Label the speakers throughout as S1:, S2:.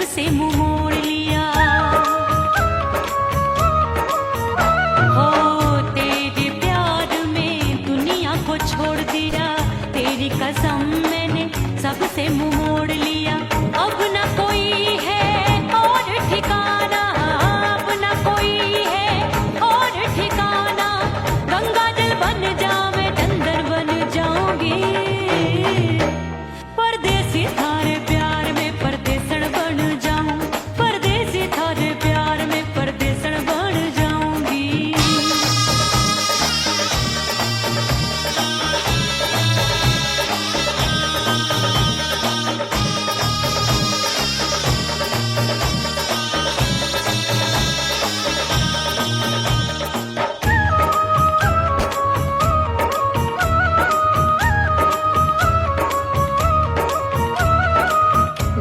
S1: सबसे मुंह मोड़ लिया। हो तेरे प्यार में दुनिया को छोड़ दिया, तेरी कसम मैंने सबसे मुंह मोड़ लिया। अब न कोई है और ठिकाना, अब न कोई है और ठिकाना। गंगा जल बन जावे चंदन बन जाऊंगी, परदेसी थारे प्यार में परदेसण बन जाऊं, परदेसी थारे प्यार में परदेसण बन जाऊंगी।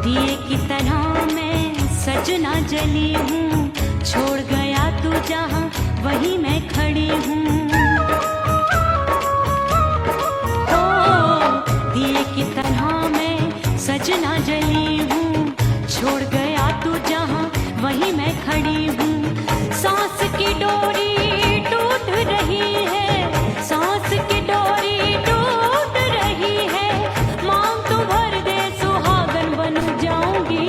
S1: दिए की तरह मैं सजना जली हूँ, छोड़ गया तू जहाँ वहीं मैं खड़ी हूँ। ओ दिए की तरह मैं सजना जली हूँ, छोड़ गया तू जहाँ वहीं मैं खड़ी हूँ। सांस की डोरी टूट रही है, सांस की डोरी टूट रही है। मांग तू भर दे सुहागन बन जाऊंगी,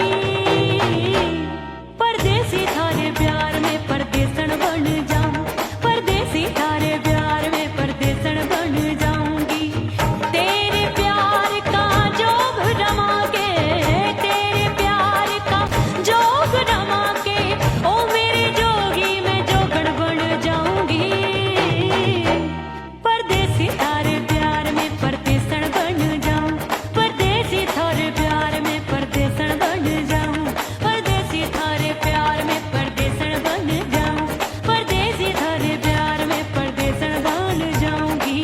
S1: परदेसी थारे प्यार में परदेसण बन जाऊं, परदेसी थारे प्यार में परदेसण बन जाऊंगी। तेरे प्यार का जोग रमा के, तेरे प्यार का जोग रमा के, ओ मेरे जोगी मैं जोगण बन जाऊंगी, परदेसी थारे प्यार में परदेसण बन जाऊं, परदेसी थारे प्यार में परदेसण बन जाऊं, परदेसी थारे प्यार में परदेसण बन जाऊं, परदेसी थारे प्यार में परदेसण बन जाऊंगी।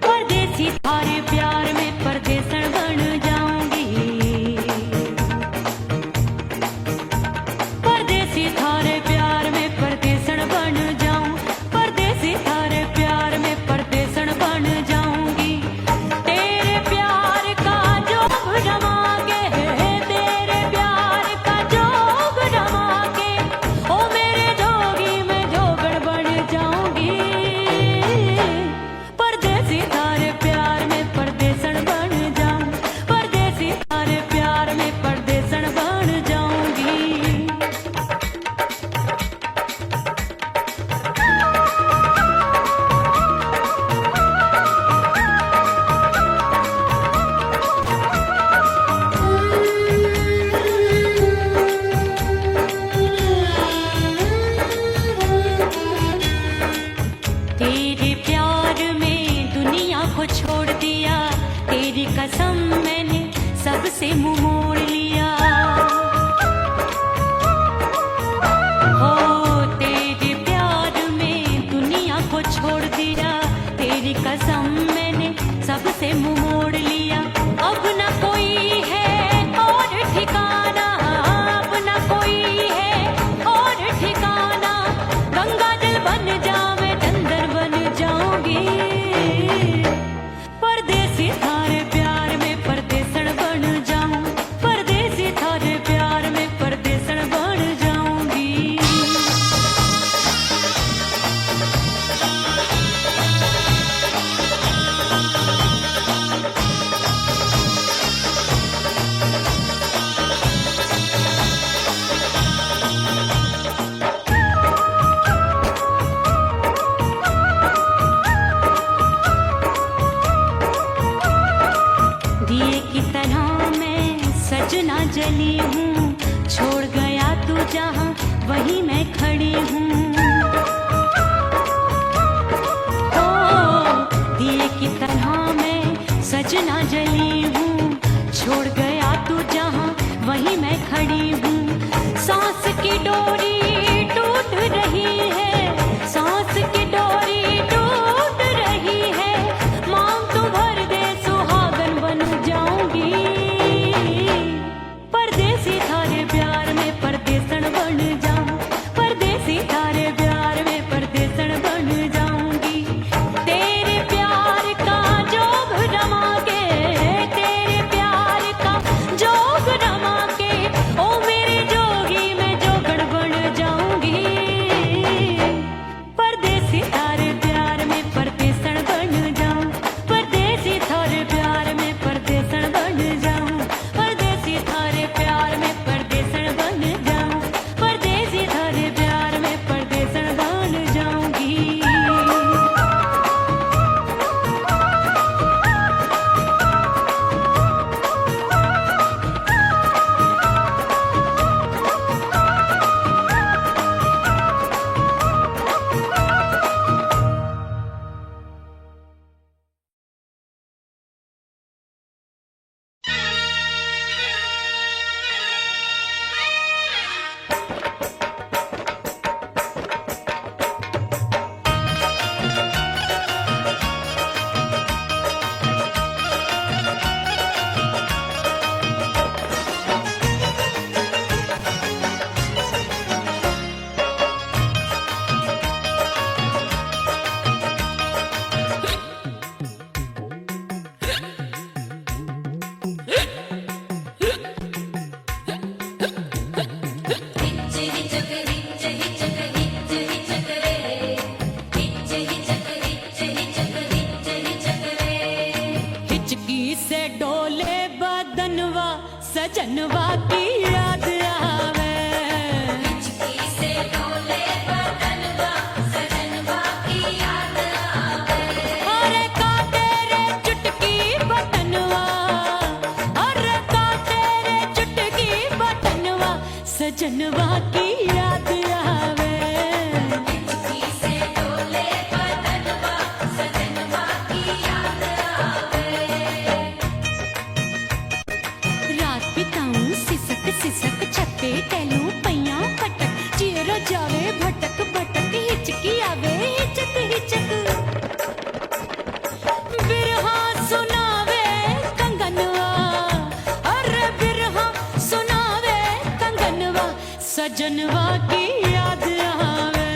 S1: परदेसी थारे प्यार में परदेसण बन जाऊंगी, परदेसी थारे प्यार में परदेसण बन जाऊं, परदेसी थारे प्यार में परदेसण बन जाऊंगी। तेरे प्यार का जोग रमा के, तेरे प्यार का जोग रमा के, ओ मेरे जोगी मैं जोगण बन जाऊंगी, परदेसी थारे प्यार में परदेसण बन जाऊं, परदेसी थारे प्यार में परदेसण बन जाऊंगी। तेरे प्यार में दुनिया को छोड़ दिया, तेरी कसम मैंने सबसे मुंह मोड़ लिया। हो तेरे प्यार में दुनिया को छोड़ दिया, तेरी कसम मैंने सबसे मुंह मोड़ लिया। अब न कोई है और ठिकाना, अब न कोई है और ठिकाना। गंगा जल बन जावे चंदन बन जाऊंगी, परदेसी थारे प्यार में परदेसण बन जाऊं, परदेसी थारे प्यार में परदेसण बन जाऊंगी। जली हूँ, वहीं मैं खड़ी हूँ। ओ दिए की तरह मैं सजना जली हूँ, छोड़ गया तू जहाँ वहीं मैं खड़ी हूँ। सांस की डोरी टूट रही है, सांस की डोरी टूट रही है, मांग तू भर दे सुहागन बन जाऊंगी। परदेसी थारे प्यार में परदेसन बन जाऊं, परदेसी थारे प्यार में परदेसन बन जाऊंगी। तेरे प्यार का जोग रमा के, तेरे प्यार का जोग रमा के, ओ मेरे जोगी मैं जोगड़ बन जाऊंगी। परदेसी थारे प्यार में परदेसन बन जाऊं, परदेसी थारे प्यार में परदेसन बन जाऊं, परदेसी थारे प्यार में परदेसन बन जाऊं, परदेसी थारे प्यार में परदेसन बन जाऊंगी। हिचकी से डोले बदनवा सजनवा की याद आवे, हिचकी से डोले बदनवा सजनवा की याद आवे। अरे का तेरे चुटकी बटनवा, अरे का तेरे चुटकी बटनवा सजनवा की याद आवे, हिचकी से डोले बदनवा सजनवा की याद आवे। रात बिताऊं सिसक सिसक छत्ते टहलूं पैया पटक, चिर जावे भटक भटक, हिचकी आवे हिचक हिचक। बिरहा सुनावे कंगनवा, अरे बिरहा सुनावे कंगनवा सजनवा की याद आवे,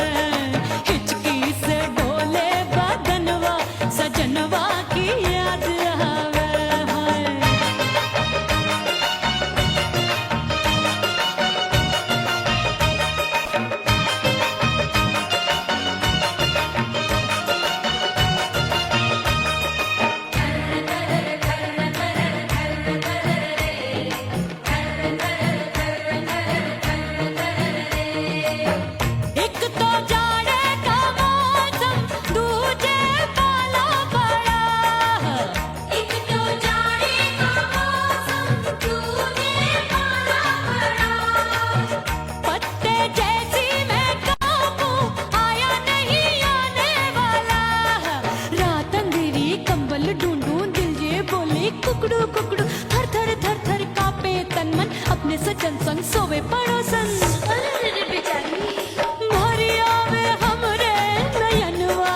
S1: हिचकी से डोले बदनवा सजनवा की याद आवे। हाय एक तो जाड़े का मौसम, दूजे पाला पड़ा, एक तो जाड़े का मौसम, दूजे पाला पड़ा। पत्ते जैसी मैं कांपूं, आया नहीं आने वाला, रात अंधेरी कंबल ढूंढूं, दिल ये बोले कुकड़ू कुकड़ू, थर थर थर थर कांपे तन मन, अपने सजन संग सोवे पड़ोसन। भरिया वे हमरे नयनवा,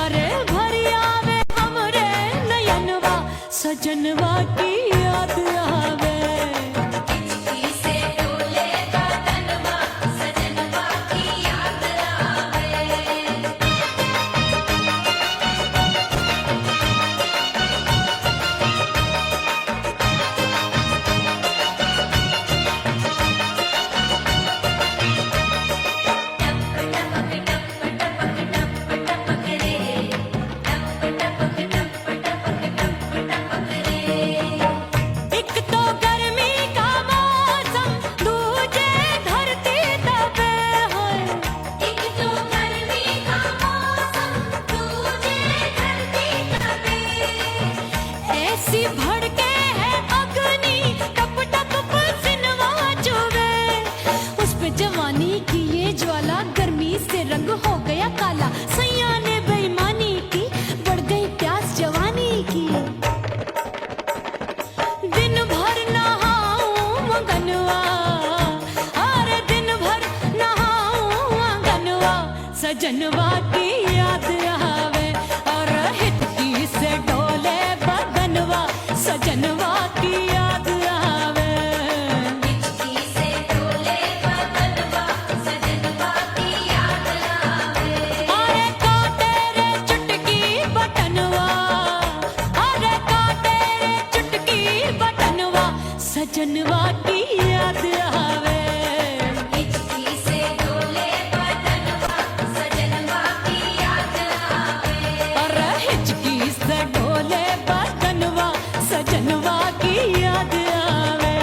S1: अरे भरिया वे हमरे नयनवा सजनवा की याद आवे, हिचकी से डोले बदनवा सजनवा की याद आवे। जवानी जवानी की ये ज्वाला गर्मी से रंग हो गया काला। सैया ने बेईमानी की, बढ़ गई प्यास जवानी की। दिन भर नहाऊं मगनवा, अरे दिन भर नहाऊं मगनवा, सजनवा की याद आवे और हिचकी से डोले बदनवा, सजनवा की याद आवे।
S2: हिचकी से डोले बदनवा, सजनवा की याद आवे।
S1: अरे काटे रे चुटकी बटनवा, अरे काटे रे चुटकी बटनवा, सजनवा की याद आवे।
S2: हिचकी से डोले बदनवा, सजनवा की याद आवे।
S1: अरे हिचकी से डोले बदनवा, सजनवा की याद आवे।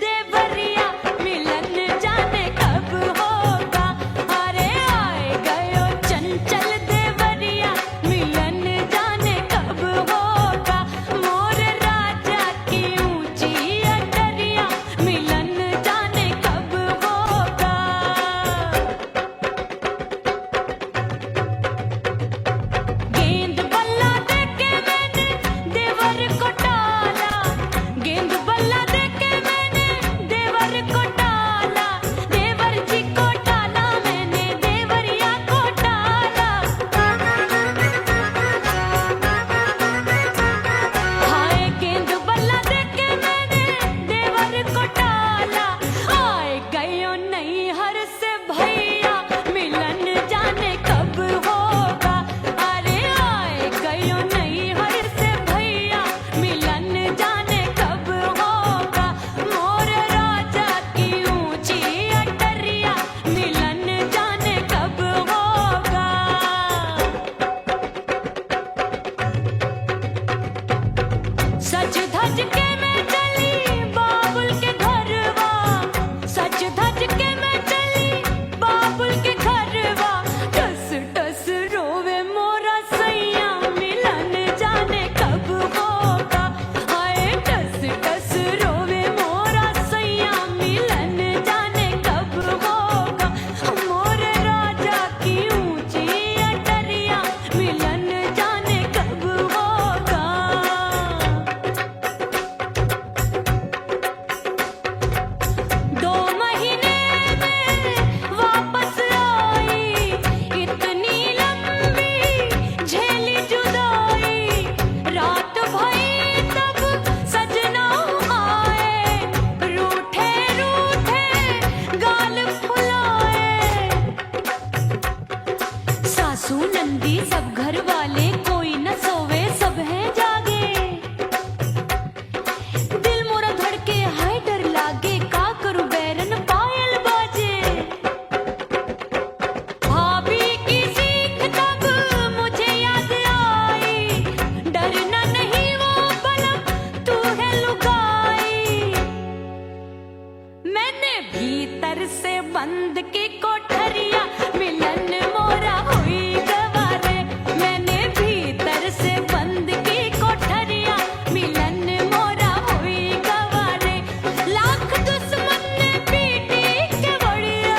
S1: देवरिया मिलन जाने कब होगा। अरे आए गयो चंचल देवरिया मिलन जाने कब होगा। मोर राजा की ऊंची अटरिया मिलन जाने कब होगा। गेंद बल्ला देके मैंने देवर को टाला, गेंद बल्ला देके मैंने देवर को टाला, देवर जी को टाला मैंने देवरिया को टाला। हाय गेंद बल्ला देके मैंने देवर को टाला। आए गयो नैहर से भैया मिलन जाने कब होगा। अरे आए गयो नैहर से भैया मिलन जाने कब होगा। मोर राजा की ऊंची अटरिया मिलन जाने कब होगा। सज धज के मैं चली बाबुल के घरवा, सज धज के मैं चली बाबुल के घरवा। टस टस रोवे मोरा सैया मिलन जाने कब होगा। हाय टस टस रोवे मोरा सैया मिलन जाने कब होगा। मोर राजा की ऊंची अटरिया मिलन जाने कब होगा। 2 महीने में वापस आई, इतनी लंबी झेली जुदाई। रात भई तब सजना आए, रूठे रूठे गाल फुलाए। सासू नंदी सब घर वाले कोई न सोवे सब हैं जागे। दिल मोरा धड़के हाय डर लागे, का करूं बैरन पायल बाजे। भाभी की सीख तब मुझे याद आई, डरना नहीं वो बलम तू है लुगाई। मैंने भीतर से बंद की कोठरिया मिलन मोरा हुई गवारे। मैंने भीतर से बंद की कोठरिया मिलन मोरा हुई गवारे। लाख दुश्मन ने पीटी के बढ़िया,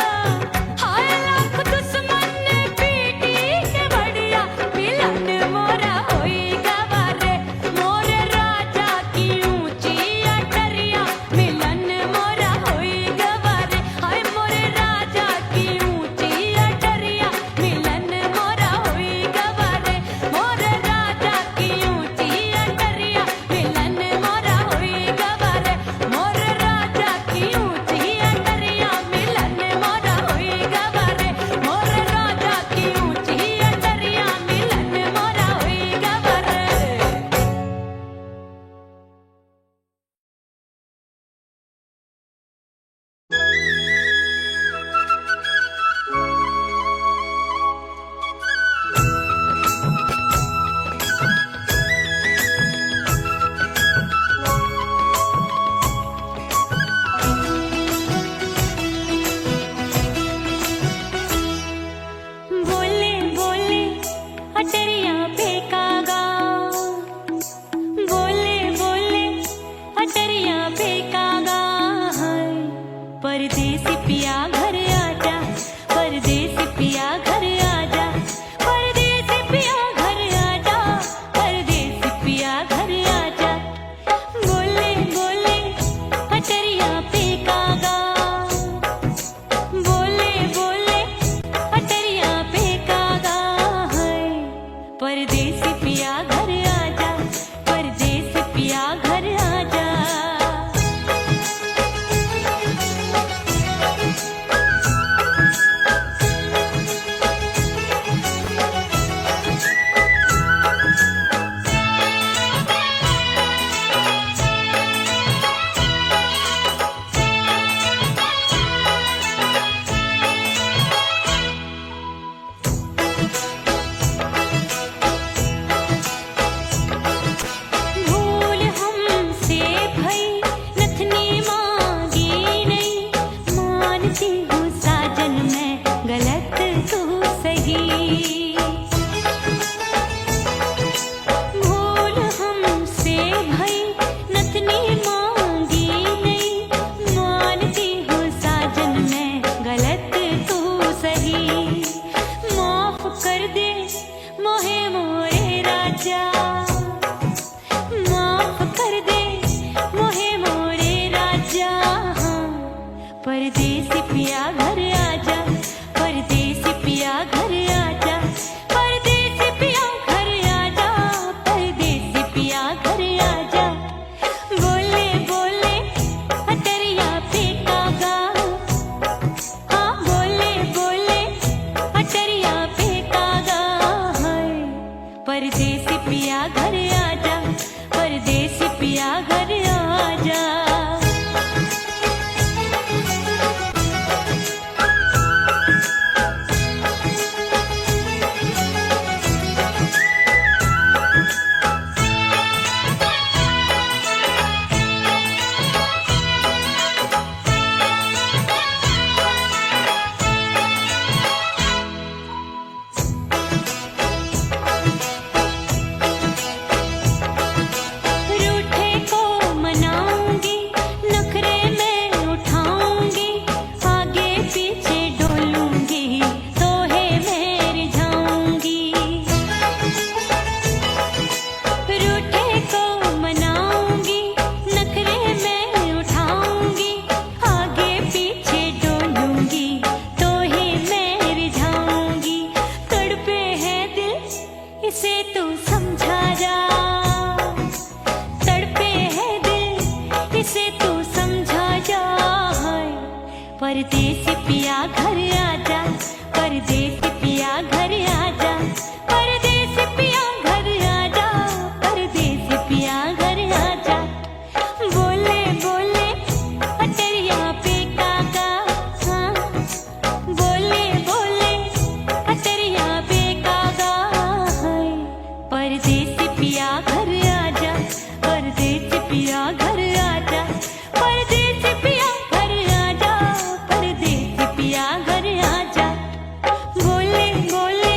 S1: हाय लाख दुश्मन ने पीटी के बढ़िया मिलन मोरा हुई गवारे। मोर राजा की ऊंची अटरिया मिलन मोरा हुई गवारे। हाय मोर राजा की ऊंची अटरिया मिलन मोरा हुई गवारे। मोर राजा की ऊंची अटरिया मिलन मोरा हुई गवारे। मोर राजा की ऊंची अटरिया मिलन मोरा हुई गवारे। मोर राजा की ऊंची अटरिया मिलन मोरा हुई गवारे। बोले बोले अटरिया फेंकागा, बोले बोले अटरिया फेंकागा। हाय परदेसी पिया घर आजा, परदेसी पिया घर आजा, परदेसी पिया घर आजा, परदेसी पिया घर आजा। बोले बोले अटरिया फेंकागा, बोले बोले अटरिया फेंकागा। हाय परदेसी पिया घर आजा, परदेसी पिया घर आजा। परदेसी पिया घर आजा, परदेसी पिया घर आजा, परदेसी पिया घर आजा, परदेसी पिया घर आजा। बोले बोले अटरिया पे कागा, हाँ बोले बोले अटरिया पे कागा है। परदेसी पिया घर आजा, परदेसी पिया घर आजा। रूठे को मनाऊंगी, नखरे में उठाऊंगी, आगे पीछे डोलूंगी, तो है मैं रिझाऊंगी। रूठे को मनाऊंगी, नखरे में उठाऊंगी, आगे पीछे डोलूंगी, तो है मैं रिझाऊंगी। तड़पे है दिल इसे तू समझा जा, तड़पे है दिल इसे तू समझा जा है। परदेसी पिया घर आजा, परदेसी पिया घर आजा, परदेसी पिया घर आजा, परदेसी पिया घर आजा। बोले बोले अटरिया पे कागा, हाँ बोले बोले अटरिया पे कागा है। परदेसी पिया घर आजा, परदेसी पिया घर आजा, परदेसी पिया घर आजा, परदेसी पिया घर आजा। बोले बोले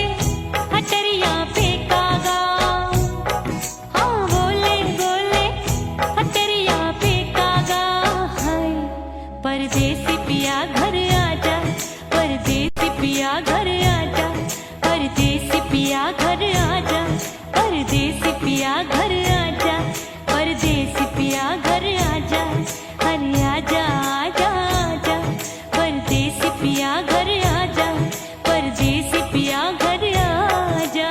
S1: अटरिया पे कागा, हाँ बोले बोले अटरिया पे कागा है। परदेसी पिया घर आजा, परदेसी पिया घर आजा, परदेसी पिया घर आजा, परदेसी पिया घर आजा, परदेसी पिया घर आजा। अरे आजा आजा आजा, परदेसी पिया घर आजा, परदेसी पिया घर आजा।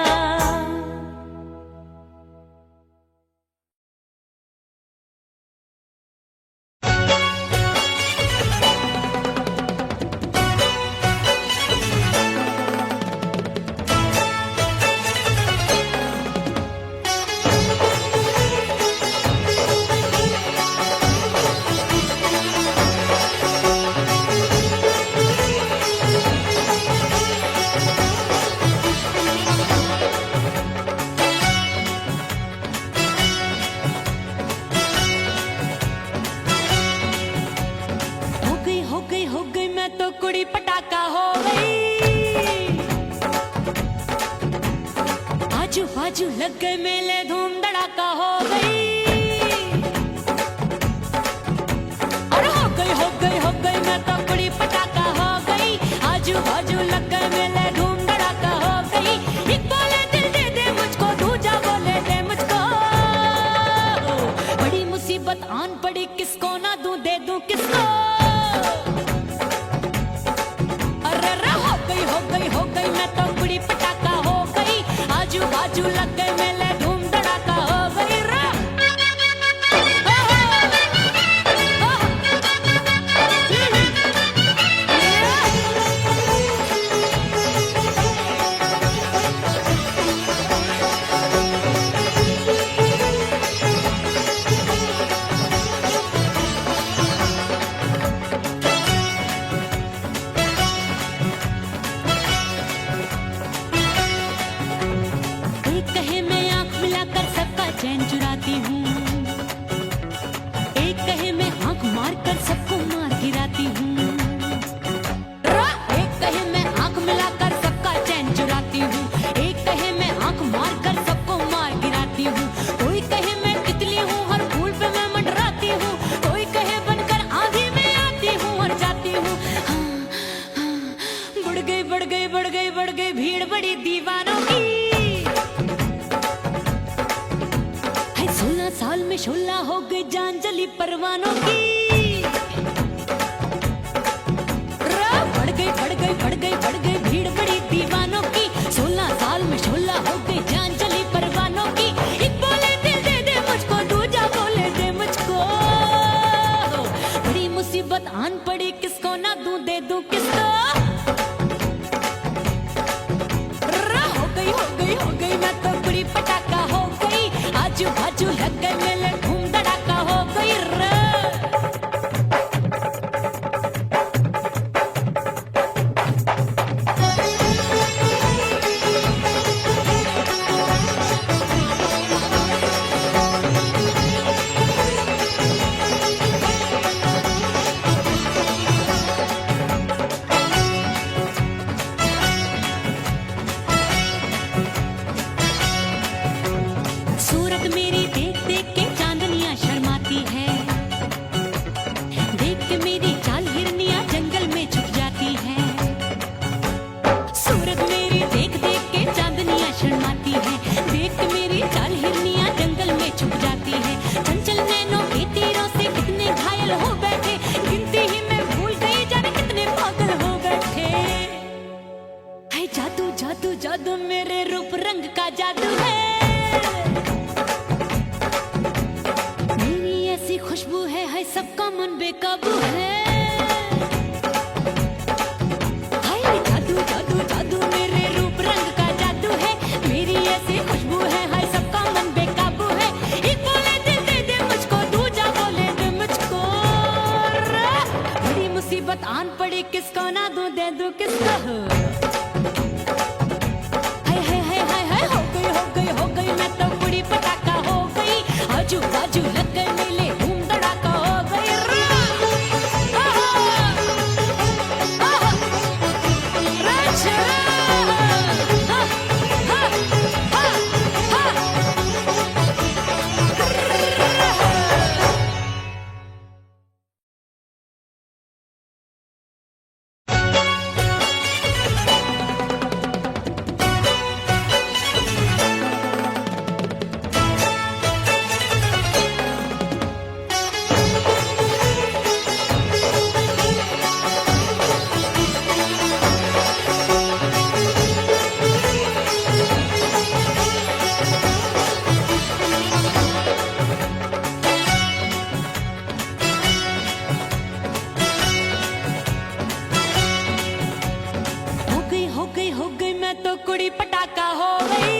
S1: हो गई मैं तो कुड़ी पटाखा हो गई। आजू बाजू लग गए मेले, धूम धड़ाका हो गई। अरे हो गई मैं तो कुड़ी पटाखा हो गई। आजू बाजू लग गए मेले, धूम धड़ाका हो गई। एक बोले दिल दे दे मुझको, दूजा बोले दे मुझको। बड़ी मुसीबत आन पड़ी, किसको ना दूं दे दूं किसको। हो गई मैं तो कुड़ी पटाखा हो गई। आजू बाजू लग गए मेले, धूम धड़ाका हो गई रे। एक कहे मैं आंख मिलाकर सबका चैन चुराती हूँ, एक कहे मैं आंख मारकर सबको मार गिराती हूँ। एक कहे मैं आंख मिलाकर सबका चैन चुराती हूँ, एक कहे मैं आंख मारकर सबको मार गिराती हूँ। कोई कहे मैं तितली हूँ, हर फूल पे मैं मंडराती हूँ। कोई कहे बनकर आंधी में आती हूँ और जाती हूँ। बढ़ गई भीड़ बड़ी दीवानों की। 16 साल में शोला हो गई, जान जली परवानों की। मुसीबत आन पड़ी किसको ना दूं दे दूं किसको। हो गई मैं तो बड़ी पटाखा हो गई, आजू बाजू लग गए मेले धूम धड़ाका हो गई रे। सूरत मेरी देख देख के चांदनियां शर्माती है, देख के मेरी चाल हिरनियां जंगल में छुप जाती है। सूरत मेरी देख देख के चांदनियां शर्माती है, देख के मेरी चाल हिरनियां जंगल में छुप जाती है। चंचल नैनों के तीरों से कितने घायल हो बैठे, गिनती ही मैं भूल गई जाने कितने पागल हो बैठे। है जादू जादू जादू मेरे रूप रंग का जादू है, खुशबू है सबका मन बेकाबू है। हाय जादू जादू जादू मेरे रूप रंग का जादू है, मेरी ऐसी खुशबू है हाय सबका मन बेकाबू है। एक बोले दिल दे दे मुझको, दूजा बोले दे मुझको। बड़ी मुसीबत आन पड़ी किसको ना दूं दे दूं किसको। हाय हाय हाय हाय हाय हो गई मैं तो बड़ी पटाखा हो गई, आजू बाजू लग गए मेले धूम धड़ाका हो गई रे। हो गई मैं तो कुड़ी पटाखा हो गई,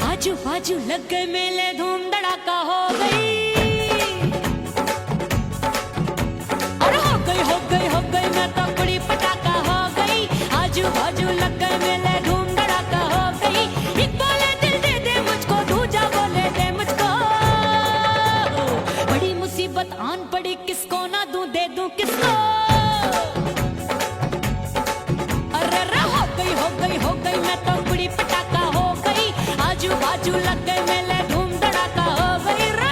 S1: आजू बाजू लग गए मेले धूम धड़ाका हो गई। अरे हो गई मैं तो कुड़ी पटाखा हो गई, आजू बाजू लग गए मेले धूम धड़ाका हो गई। एक बोले दिल दे दे मुझको, दूजा बोले दे मुझको। बड़ी मुसीबत आन पड़ी किसको ना दूं दे दूं किसको। हो गई मैं तो बड़ी पटाखा हो गई, आजू बाजू लग गए मेले धूम धड़ाका हो गई रे।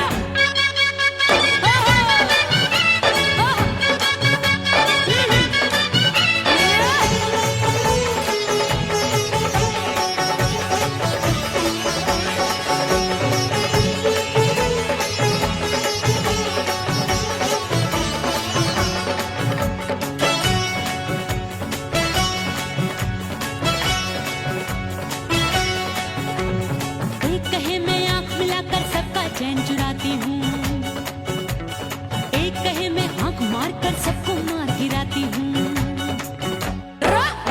S1: चैन चुराती हूँ, एक कहे मैं आंख मार कर सबको मार गिराती हूँ।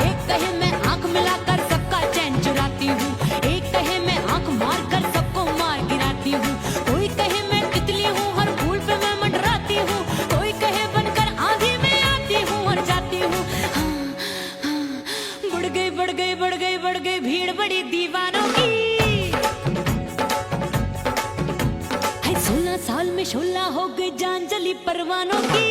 S1: एक कहे मैं आंख मिलाकर सबका चैन चुराती हूँ, एक कहे मैं आंख मार कर सबको मार गिराती हूँ। कोई कहे मैं तितली हूँ हर फूल पे मैं मंडराती हूँ, कोई कहे बनकर आंधी में आती हूँ और जाती हूँ। बढ़ गई भीड़ बड़ी दीवानों की। 16 साल में शोला हो गई जान जली परवानों की।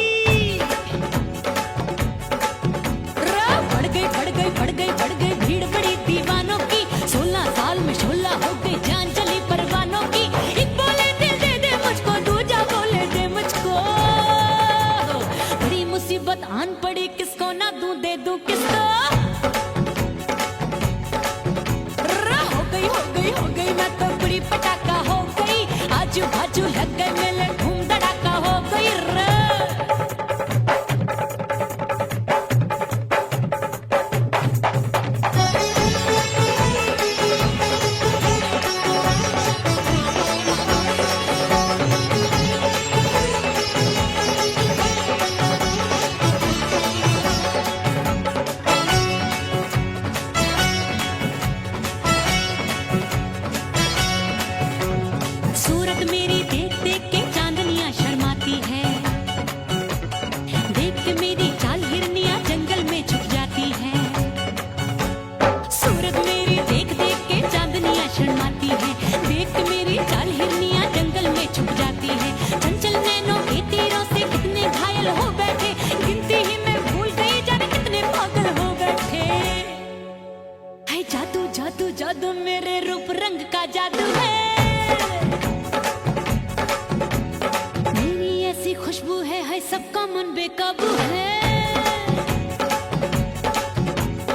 S1: बढ़ गई भीड़ बड़ी दीवानों की। 16 साल में शोला हो गई जान जली परवानों की। एक बोले दिल दे दे मुझको, दूजा बोले दे मुझको। बड़ी मुसीबत आन पड़ी किसको ना दूं दे दूं किसको। हो गई मैं तो बड़ी पटाखा हो गई, आजू बाजू लग गए मेले धूम धड़ाका हो गई रे। खुशबू है सबका मन बेकाबू है।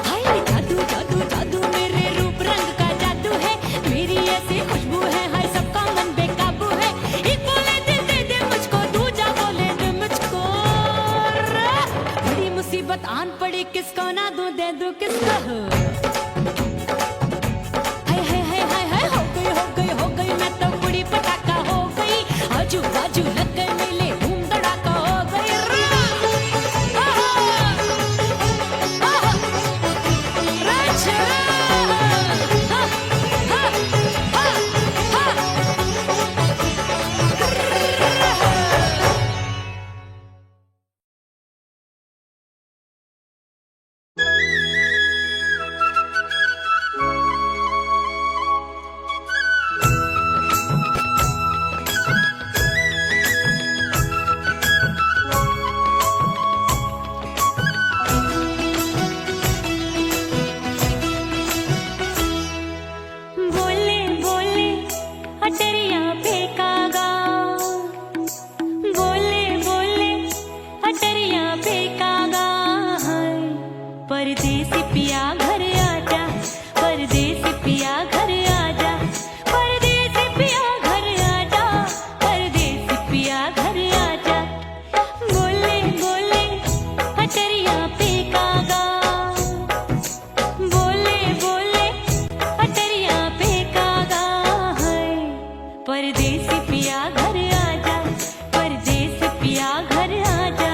S1: हाय जादू जादू जादू मेरे रूप रंग का जादू है, मेरी ऐसी खुशबू है हाय सबका मन बेकाबू है। एक बोले दिल दे दे मुझको, दूजा बोले दे मुझको। बड़ी मुसीबत आन पड़ी, किसको ना दूं दे दूं किसको। हाय हाय हाय हाय हाय हो गई हो गई हो गई मैं तो बड़ी पटाखा हो गई। आजू बाजू लग गए मेले, धूम धड़ाका हो गई। बोले बोले अटरिया फेंकागा, बोले बोले अटरिया फेंकागा। हाय परदेसी पिया घर आजा, परदेसी पिया घर आजा, परदेसी पिया घर आजा, परदेसी पिया घर आजा। बोले बोले अटरिया फेंकागा, बोले बोले अटरिया फेंकागा। हाय परदेसी पिया घर आजा, परदेसी पिया घर आजा।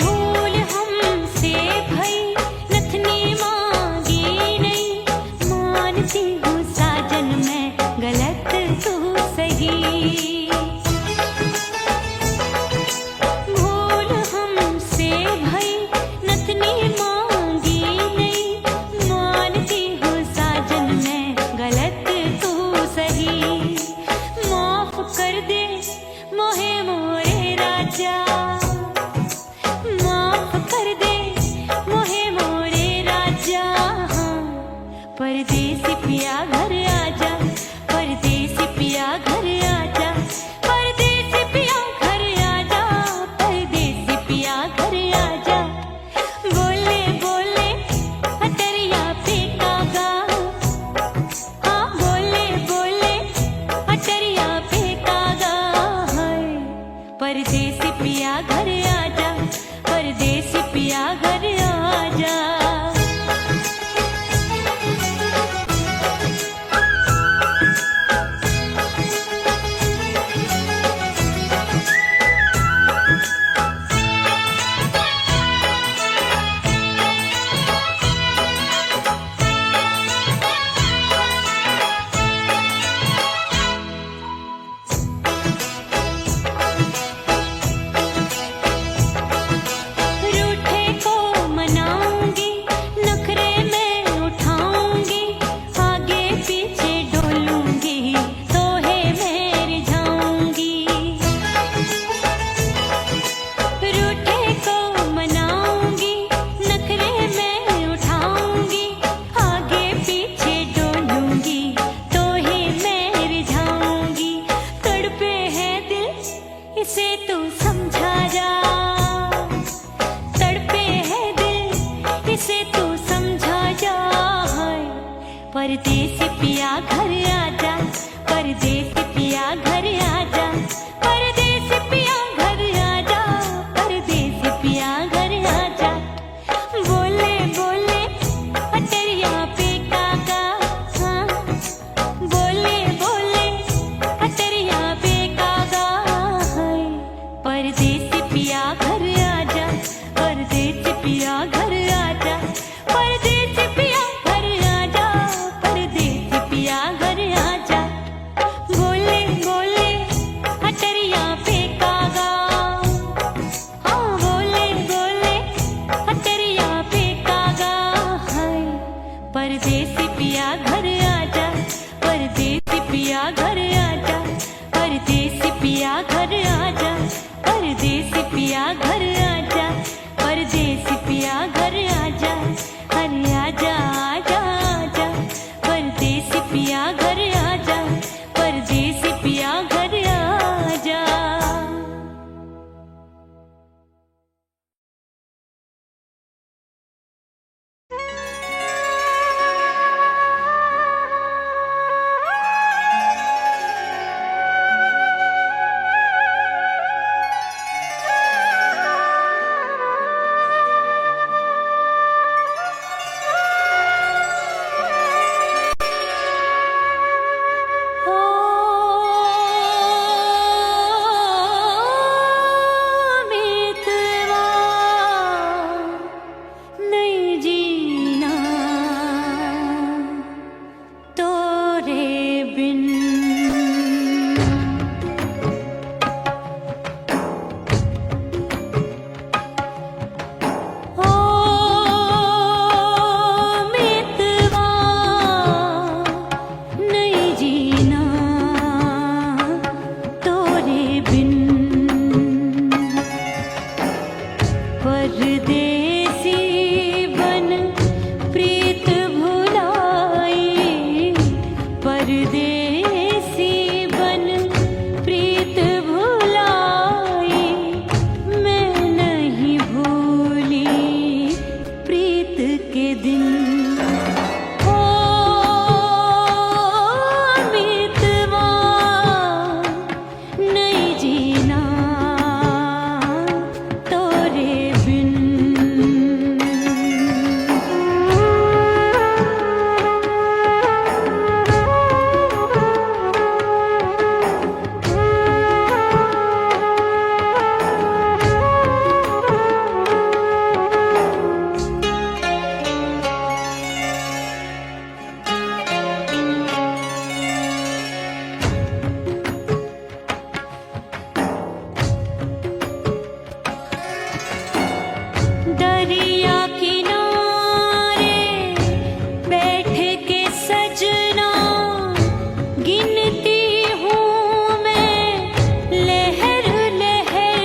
S1: भूल हमसे भई नथनी मांगी नहीं, मानती हूँ साजन मैं गलत तू सही। भूल हमसे भई नथनी मांगी नहीं, मानती हूँ साजन मैं गलत तू सही। माफ कर दे मोहे मोरे राजा, माफ कर दे मोहे मोरे राजा। हाँ परदेसी पिया घर आजा, परदेसी पिया घर आजा, परदेसी पिया घर आजा, परदेसी पिया घर आजा। बोले बोले अटरिया फेंकागा, हाँ बोले बोले अटरिया फेंकागा। हाय परदेसी पिया घर आजा, परदेसी पिया घर आजा। रूठे को मनाऊंगी, नखरे में उठाऊंगी, आगे पीछे डोलूंगी, तोहे में रिझाऊंगी। रूठे को मनाऊंगी, नखरे में उठाऊंगी, आगे पीछे डोलूंगी, तोहे में रिझाऊंगी। तड़पे है दिल इसे तू समझा जा, तड़पे है दिल इसे तू समझा जा। हाय परदेसी पिया घर आजा, परदेसी पिया घर आजा, परदेसी पिया घर आजा, परदेसी पिया घर आजा। बोले बोले अटरिया फेंकागा, हाँ बोले बोले अटरिया फेंकागा। हाय परदेसी पिया घर आजा, परदेसी पिया घर आजा, परदेसी पिया घर आजा, परदेसी पिया घर परदेसी बन प्रीत भुलाई, परदेसी बन प्रीत भुलाई, मैं नहीं भूली प्रीत के दिन। ओ मितवा नहीं जीना तोरे बिन। दरिया किनारे बैठ के सजना गिनती हूँ मैं लहर लहर,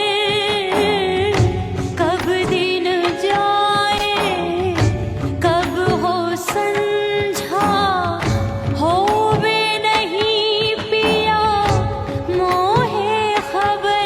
S1: कब दिन जाए कब हो संझा, होवे नहीं पिया मोहे खबर।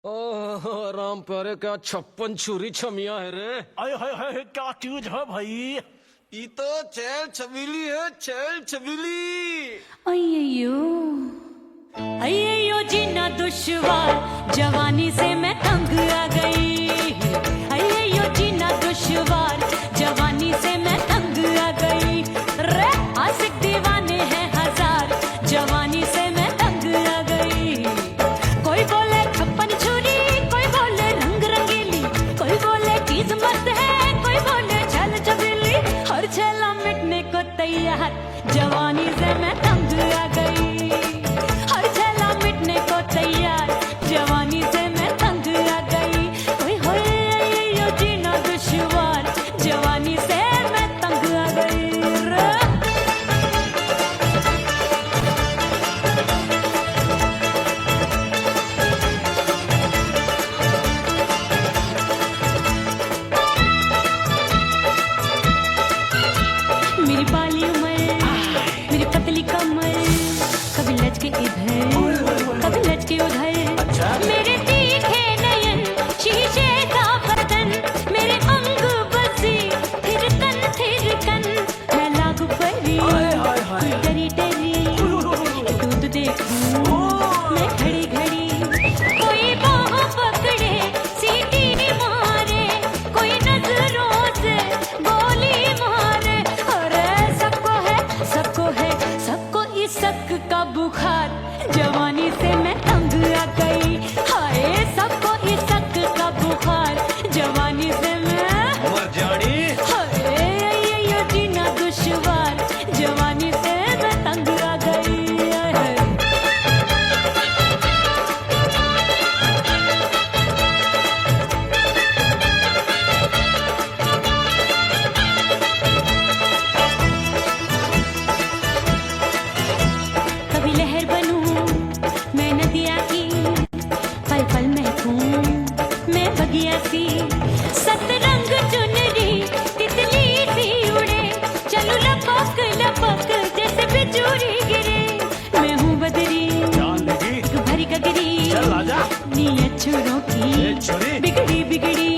S3: ओह राम प्यारे, क्या 56 छुरी छमिया है रे।
S4: आय हाय हाय, क्या चीज है भाई?
S3: ये तो चैल छबीली है, चैल छबीली।
S1: अय्यो अय्यो जीना दुश्वार, जवानी से मैं तंग आ गई। अय्यो जीना दुश्वार, जवानी से मैं तंग आ गई। रे आशिक दीवाने हैं हजार, जवानी से मैं तंग आ गई। कोई बोले 56 छुरी, कोई बोले रंग रंगीली, कोई बोले चीज मस्त है, कोई बोले छल छबीली। हर छेला मिटने को तैयार, जवानी से मैं तंग आ गई। हर छेला मिटने को तैयार, जवानी से मैं तंग आ गई। कोई होए यो जीना दुश्वार, जवानी से मैं तंग आ गई। मेरी बाली उमर, मेरी पतली कमर, कभी लचके इधर, कभी लचके उधर। मेरे तीखे नयन, शीशे का बदन, मेरे अंग बसी थिरकन। मैं लागू परी, डरी डरी, दूध देखूं मैं घड़ी घड़ी। कोई बाहों पकड़े, सीटी मारे, कोई नजरों से गोली मारे। अरे सबको इस शक का बुखार, जवानी से मैं तंग आ गई। हाय सबको इस शक का बुखार, जवानी से मैं
S4: मर जानी।
S1: हाय ये जीना दुश्वार, जवानी से मैं तंग आ गई। हाय। कभी लहर बनूं मैं नदिया की, पल पल महकूं मैं बगिया सी। सतरंग चुनरी तितली सी उड़े, चलूं लपक लपक जैसे बिजुरी गिरे। मैं हूँ बदरी
S4: जान लगी,
S1: भरी गगरी,
S4: चल आजा।
S1: नीयत छुरों
S4: ए
S1: की
S4: छुरी।
S1: बिगड़ी बिगड़ी।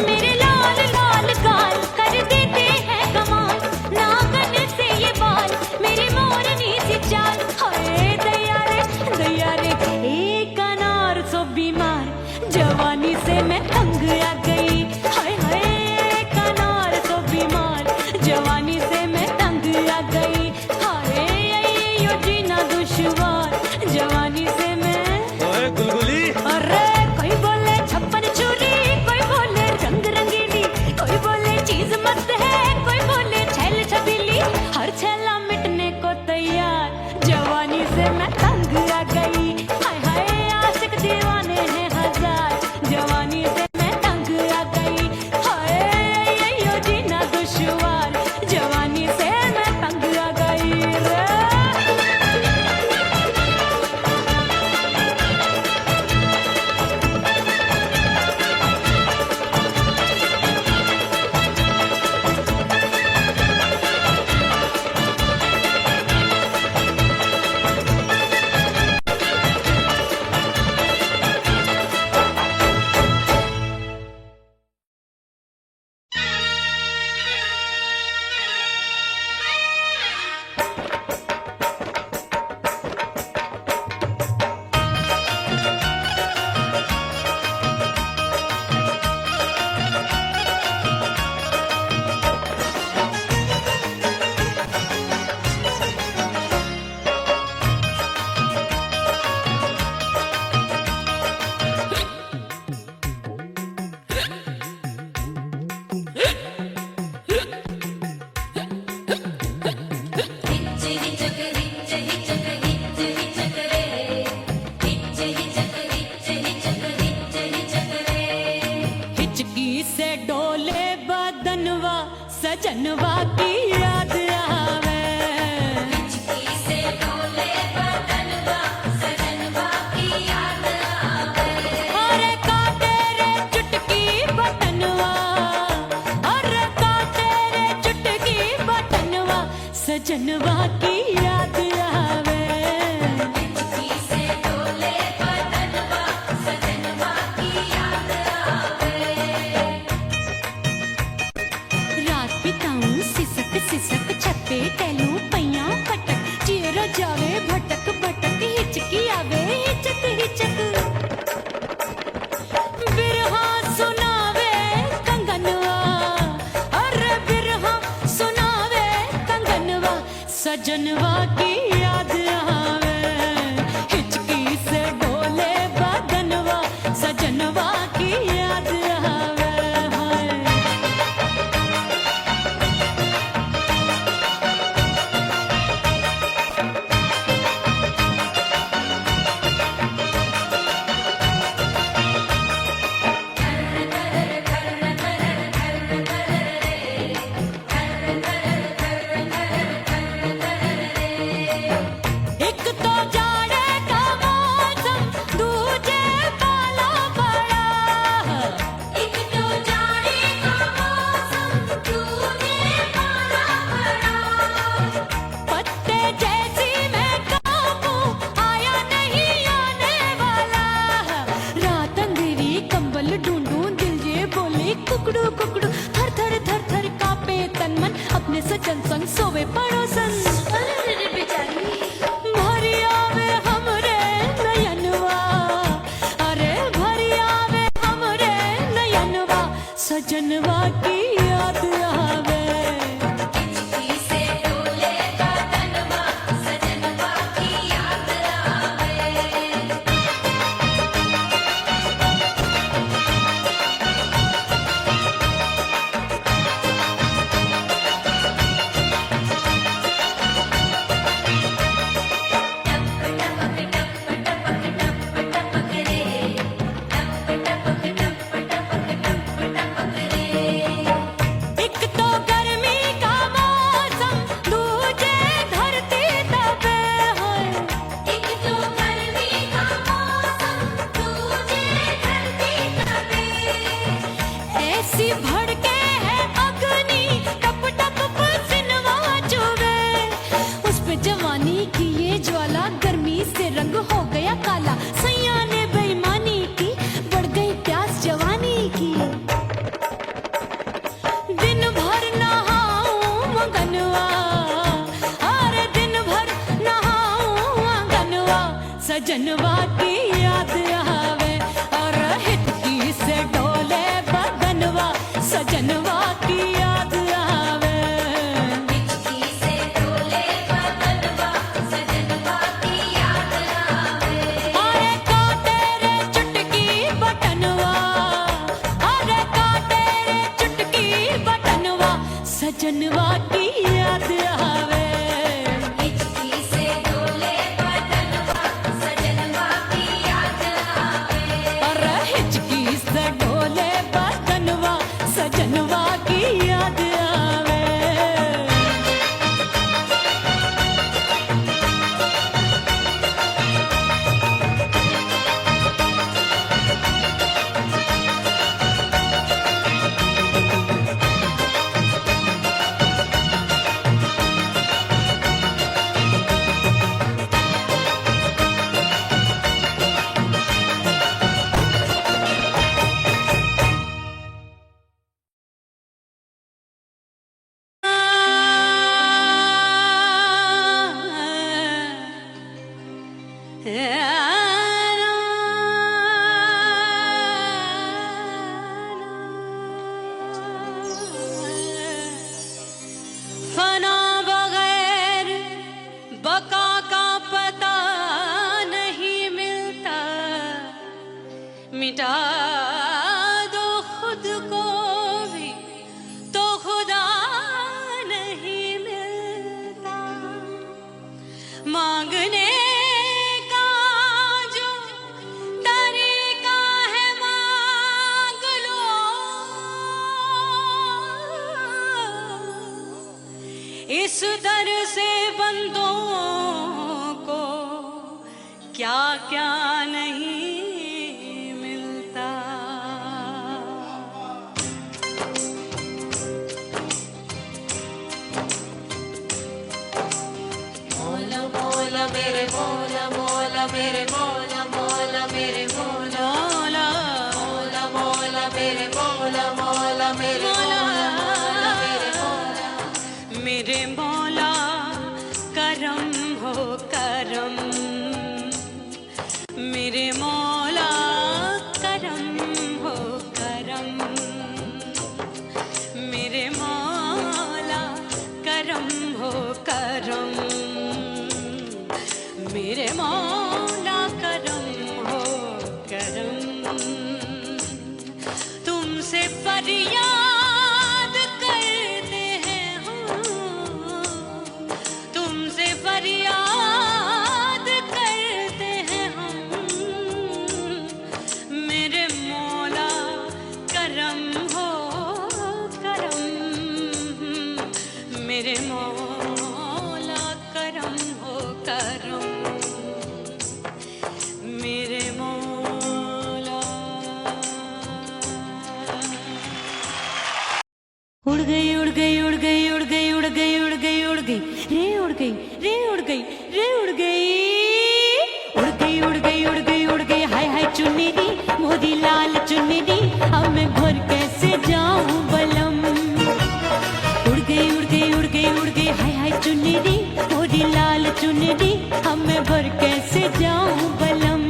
S1: मेरे लाल लाल गाल कर देते हैं कमाल, नागन से ये बाल मेरी मोरनी सी चाल। हाय दैया रे एक अनार सो बीमार, जवानी से मैं तंग आ गई। हाय हाय एक अनार सो बीमार, जवानी से मैं तंग आ गई। हाय यो जीना दुश्वार, जवानी से मैं।
S4: ओए गुलगुली,
S1: अरे कोई बोले 56 छुरी, कोई बोले रंग रंगीली, कोई बोले चीज मस्त है, कोई बोले छैल छबीली। हर छेला मिटने को तैयार, जवानी से मैं तंग आ गई। हाय हाय आशिक दीवाने हैं हजार, जवानी से मैं तंग आ गई। हाय यो जीना दुश्वार, जवानी से मैं तंग आ गई रे। सजनवा की याद आवे,
S2: हिचकी से डोले बदनवा, सजनवा की याद आवे।
S1: अरे का तेरे चुटकी बटनवा, अरे का तेरे चुटकी बटनवा, सजनवा की याद आवे।
S2: हिचकी से डोले बदनवा, सजनवा
S1: सजनवा की याद आवे, हिचकी से डोले बदनवा, सजनवा की याद आवे हाय। एक तो जाड़े का मौसम, दूजे पाला पड़ा,
S2: एक तो जाने का मौसम दूजे पाला पड़ा।
S1: पत्ते जैसी मैं काबू आया नहीं आने वाला। रात अंधेरी कंबल ढूंढूं, दिल ये बोले कुकड़ू कुकड़ू, थर थर थर थर कांपे तन मन, अपने सजन संग सोवे पड़ोसन।
S2: अरे रे बेचारी
S1: भरी आवे हमरे नयनवा, अरे भरी आवे हमरे नयनवा, सजनवा की याद आवे।
S2: हिचकी से डोले बदनवा, सजनवा की याद आवे।
S1: एक तो गर्मी का मौसम, दूजे धरती तपे होए।
S2: एक तो गर्मी का मौसम दूजे धरती तपे।
S1: ऐसी भड़के है अग्नि, टप टप पसीनवा चुभे। उस पे जवानी की ये ज्वाला, गर्मी से रंग हो गया काला। सैया ने बेईमानी की, बढ़ गई प्यास जवानी की। दिन भर नहाऊं मगनवा, अरे दिन भर नहाऊं आंगनवा, सजनवा की याद आवे। और हिचकी से डोले बदनवा, सजनवा की याद आवे।
S2: हिचकी से डोले बदनवा, सजनवा की याद आवे।
S1: अरे काटे रे चुटकी बटनवा, अरे काटे रे चुटकी बटनवा, सजनवा की याद आवे।
S2: हिचकी से डोले बदनवा, सजनवा की याद आवे।
S1: अरे हिचकी से डोले बदनवा, सजनवा की याद आवे। फना बगैर बका का पता नहीं मिलता, मिटा दो खुद को भी तो खुदा नहीं मिलता। मांगने का जो तरीका है मांग लो, इस दर से बंदों को क्या क्या नहीं मिलता।
S2: मौला मौला मेरे मौला मौला मेरे मौला मौला मेरे मौला मौला मौला मेरे मौला मौला मेरे मौला मौला मेरे मौला।
S1: मेरे मौला करम हो करम, मेरे मौला करम हो करम, मेरे मौला करम हो करम। मेरे मौला करम हो करम, तुमसे फरियाद करते हैं हम, तुमसे फरियाद करते हैं हम, मेरे मौला करम हो करम, मेरे मौला करम हो करम, मेरे मौला। उड़ गई उड़ गई उड़ गई उड़ गई उड़ गई उड़ गई उड़ गई रे उड़ गई रे उड़ गई रे उड़ गई उड़ गई उड़ गई उड़ गई उड़ गई हाय हाय चुन्नी दी मोदी लाल चुन्नी दी, अब मैं घर कैसे जाऊं बलम। उड़ गई उड़ गई उड़ गई उड़ गई हाय हाय चुन्नी दी मोदी लाल चुन्नी दी, अब मैं घर कैसे जाऊं बलम।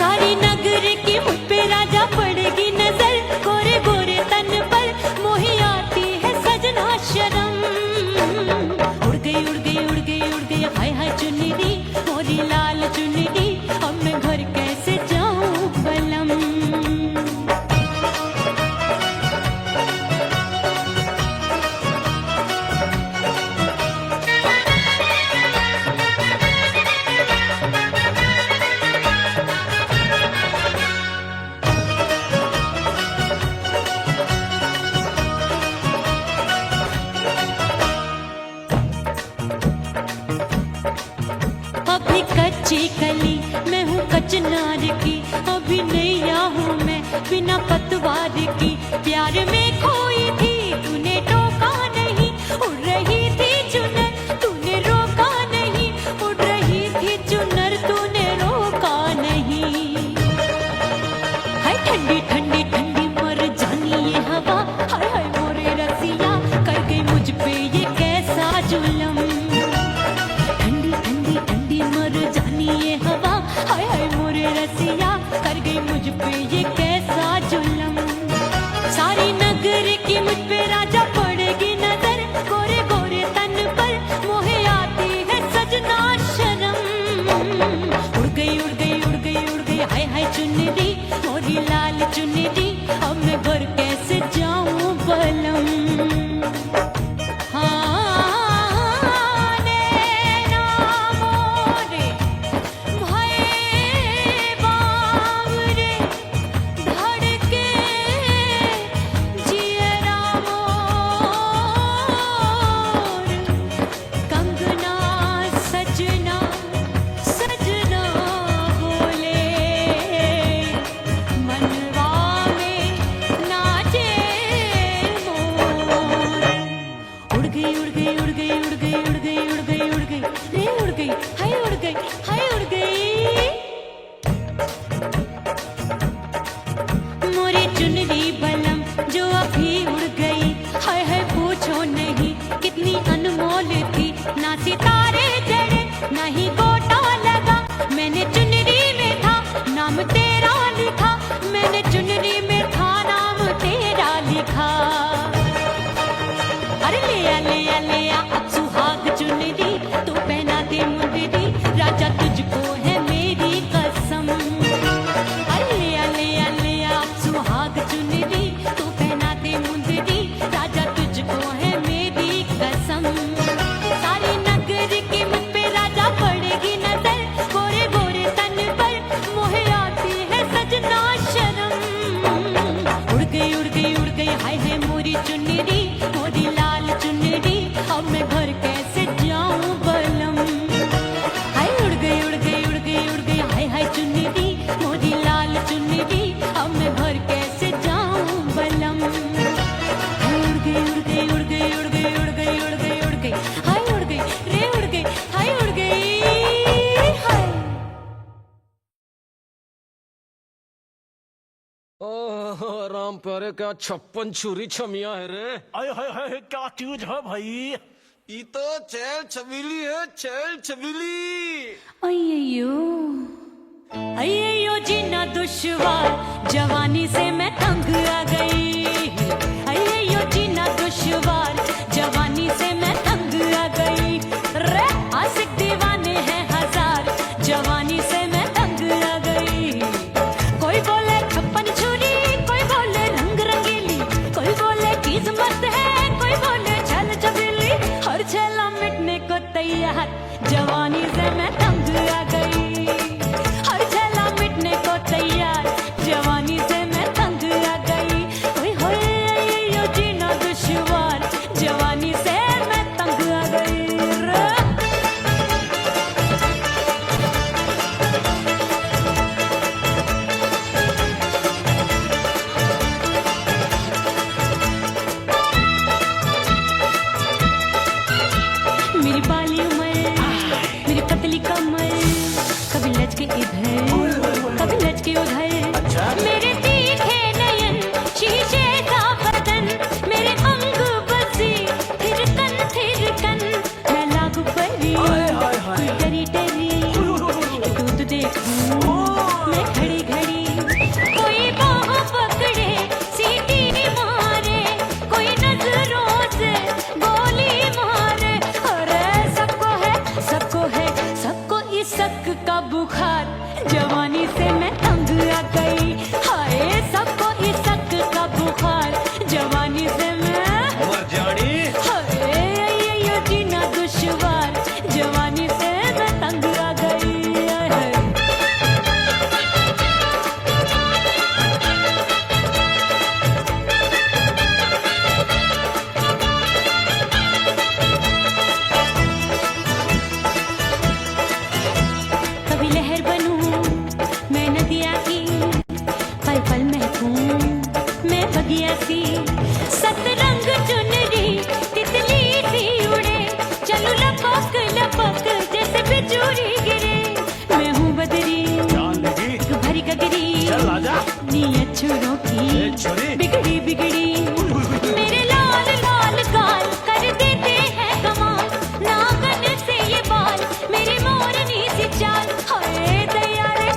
S1: सारी नगर की मुझ पे राजा पड़ेगी नजर, गोरे गोरे तन पर मोही आती है सजना शर्म। उड़ गई उड़ गई उड़ गई उड़ गई हाय हाय चुन्नी दी मोदी लाल चुन्नी दी, अब मैं घर कैसे जाऊं बलम। अभी कच्ची कली मैं हूँ कचनार की, अभी नैया हूँ मैं बिना पतवार की, प्यार में खोई थी तूने टोका नहीं, उड़ रही थी चुनर तूने रोका नहीं, उड़ रही थी चुनर तूने रोका नहीं। हाय ठंडी ठंडी ठंडी मर जानी ये हवा, हाय हाय मोरे रसिया कर गई मुझ पे ये कैसा जुलम। ठंडी ठंडी ठंडी मर जानी ये हवा, हाय हाय मोरे रसिया कर गई मुझ पे ये कैसा जुलम। सारी नगर की मुझ पे राजा पड़ेगी नजर, गोरे गोरे तन पर मोहे आती है सजना शर्म। उड़ गई उड़ गई उड़ गई उड़ गई हाय हाय चुन्नी दी मोरी लाल चुन्नी दी, अब मैं घर कैसे जाऊं बलम। ना सितारे जड़े ना ही गोटा लगा, मैंने चुनरी में था नाम तेरा लिखा, मैंने चुनरी में था नाम तेरा लिखा। अरे ले आ अब सुहाग चुनरी तू पहना दे मुंदरी, राजा तुझको है मेरी कसम। अरे ले आ अब सुहाग चुनरी तू पहना दे मुंदरी, राजा तुझको है मेरी कसम। सारी नगर की मुझ पे राजा पड़ेगी नजर, गोरे गोरे तन पर मोहे आती है सजना शर्म। उड़ गई उड़ गई उड़ गई हाय हाय मोरी चुन्नी मोरी लाल चुन्नी, अब मैं घर कैसे जाऊं बलम। हाय उड़ गई उड़ गई उड़ गई उड़ गई हाय हाय चुन्नी मोरी लाल चुन्नी, अब मैं घर कैसे जाऊं बलम। हाय उड़ गई उड़ गई उड़ गई उड़ गई उड़ गई उड़ गई उड़ गई हाय उड़ गई रे उड़ गई हाय उड़ गई हाय।
S3: ओह राम प्यारे क्या 56 छुरी छमिया है रे।
S4: आय हाय हाय क्या चीज है भाई।
S3: ये तो चैल छबीली है, चैल छबीली।
S1: अय्यो अय्यो जीना दुश्वार, जवानी से मैं तंग आ गई। अय्यो जीना दुश्वार, जवानी से मैं तंग आ गई। रे आशिक दीवाने हैं हजार, यार, जवानी से मैं तंग आ गई। हर छला मिटने को तैयार, जवानी से मैं तंग आ गई। ओए होए यो जीना दुश्वार, जवानी से मैं तंग आ गई। मेरी बाली उम्र, मेरी पतली कमर, कभी लचके इधर कभी लचके उधर। मेरे तीखे नयन, शीशे का बदन, मेरे अंग बसी थिरकन। मैं लागू परी डरी डरी, दूध देखूं मैं घड़ी घड़ी। कोई बाहों पकड़े सीटी मारे, कोई नजरों से गोली मारे। अरे सबको इसक का बुखार, जवानी से मैं तंग आ गई। हाय सबको इसक का बुखार, जवानी से मैं
S3: मर जानी।
S1: हाय यो जीना दुश्वार, जवानी से मैं तंग आ गई। हाय। कभी लहर बनूं मैं नदिया की, पल पल महकूं मैं बगिया सी। सतरंग चुनरी तितली सी उड़े, चलूं लपक लपक जैसे बिजुरी गिरे। मैं हूँ बदरी एक भरी गगरी, नीयत छुरों की बिगड़ी बिगड़ी। मेरे लाल लाल गाल कर देते हैं कमाल, नागन से ये बाल मेरी मोरनी सी चाल। हाय दैया रे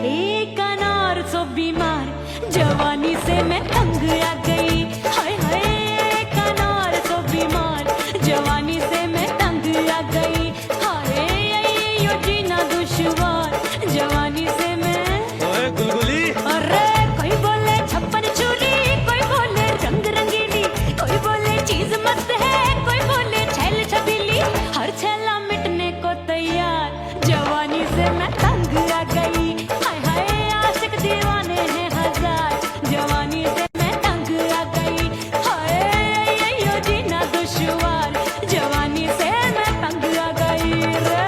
S1: एक अनार सो बीमार, जवानी से मैं तंग आ गई। हाय हाय एक अनार सो बीमार, जवानी से मैं तंग आ गई। हाय यो जीना दुश्वार, जवानी से मैं।
S3: ओए गुलगुली,
S1: अरे कोई बोले छप्पन चूड़ी, कोई बोले रंग रंगीली, कोई बोले चीज मस्त है, कोई बोले छैल छबीली। हर छेला मिटने को तैयार, जवानी से मैं तंग आ गई। हाय हाय आशिक दीवाने हैं हजार, जवानी से मैं तंग आ गई। हाय यो जीना दुश्वार, जवानी से मैं तंग आ गई रे।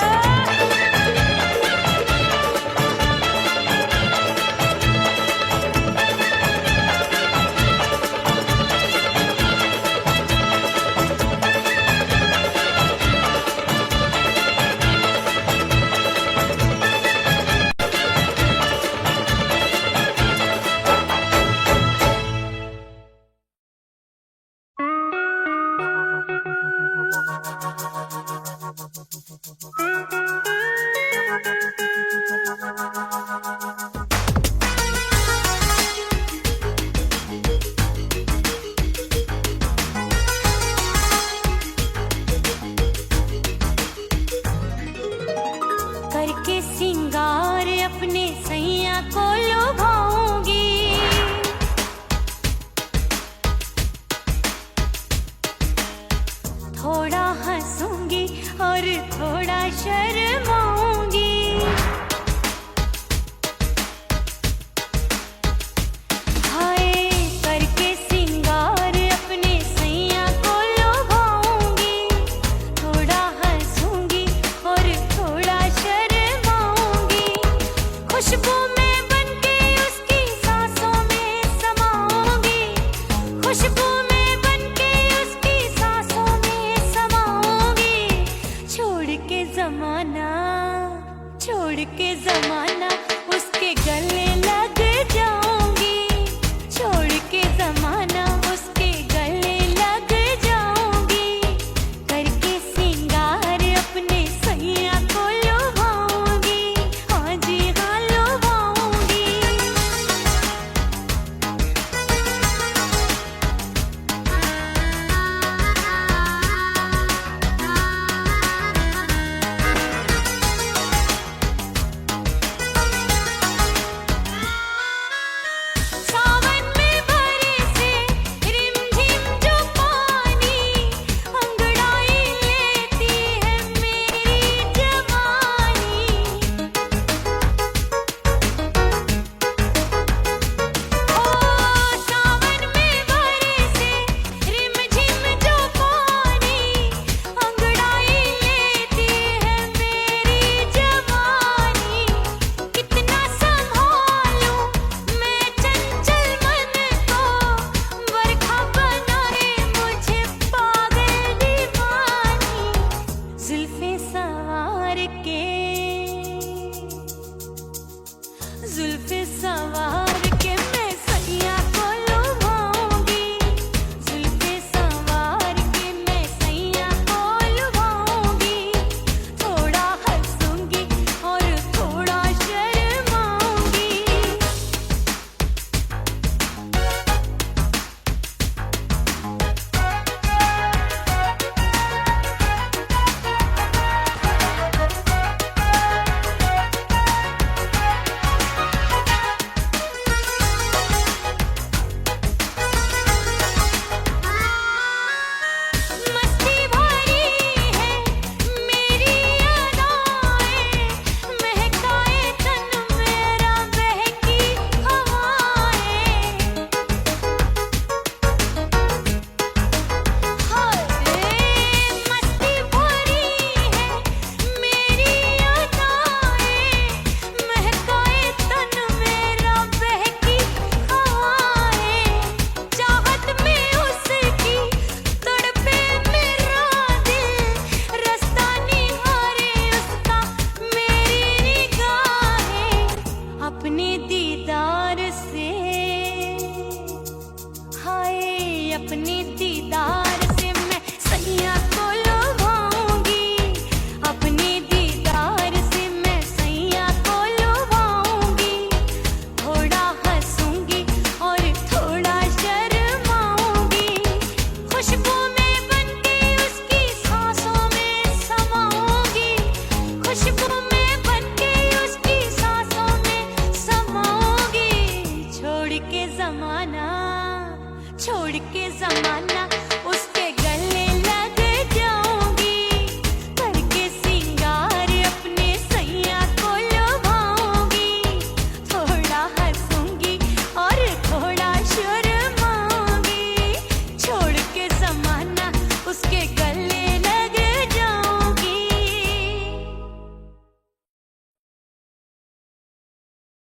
S1: करके सिंगार अपने सैया को लुभाऊंगी, थोड़ा हंसूंगी और थोड़ा शर्माऊंगी। हाय करके सिंगार अपने सैया को लुभाऊंगी, थोड़ा हंसूंगी और थोड़ा शर्माऊंगी। खुशबू में बनके उसकी सांसों में समाऊंगी, खुशबू में बनके उसकी सांसों में समाऊंगी। छोड़ के जमाना उसके गले लग जाऊं।